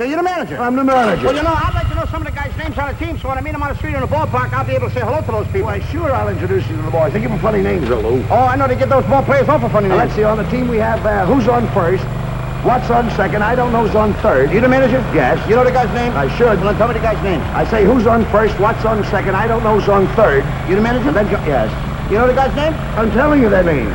So you're the manager? I'm the manager. Well, you know, I'd like to know some of the guys' names on the team, so when I meet them on the street or in the ballpark, I'll be able to say hello to those people. Why, sure, I'll introduce you to the boys. They give them funny names, Lou. Oh, I know they give those ball players awful funny Now, names. let's see, on the team we have who's on first, what's on second, I don't know who's on third. You the manager? Yes. You know the guy's name? I should. Well, then tell me the guy's name. I say who's on first, what's on second, I don't know who's on third. You the manager? And then, yes. You know the guy's name? I'm telling you their names.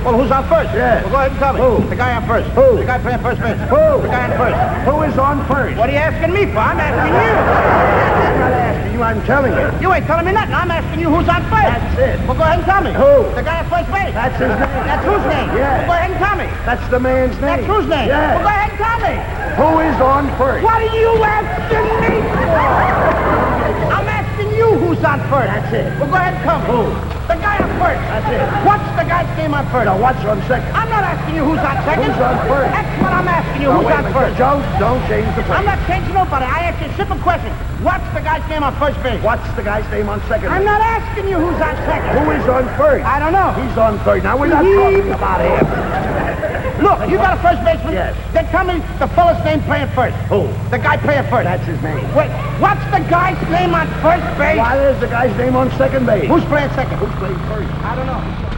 Well, who's on first? Yes. Well, go ahead and tell me. Who? The guy on first. Who? The guy playing first base. Who? The guy on first. Who is on first? What are you asking me for? I'm asking you. I'm not asking you, I'm telling you. You ain't telling me nothing. I'm asking you who's on first. That's it. Well, go ahead and tell me. Who? The guy on first base. That's his name. That's whose name? Yes. Well, go ahead and tell me. That's the man's name. That's whose name? Yes. Well, go ahead and tell me. Who is on first? What are you asking me for? I'm asking you who's on first. That's it. Well, go ahead and tell me. Who? The guy on first. That's it. What's the guy's name on first? Now, what's on second? I'm not asking you who's on second. Who's on first? That's what I'm asking you. Now, Who's wait a on minute. first? Don't change the place. I'm not changing nobody. I asked you a simple question. What's the guy's name on first base? What's the guy's name on second? I'm not asking you who's on second. Who is on first? I don't know. He's on third. Now, we're not talking about him. Look, you got a first baseman? Yes. Then tell me the fella's name playing first. Who? The guy playing first. That's his name. Wait, what's the guy's name on first base? Why, there's the guy's name on second base. Who's playing second? Who's playing first? I don't know.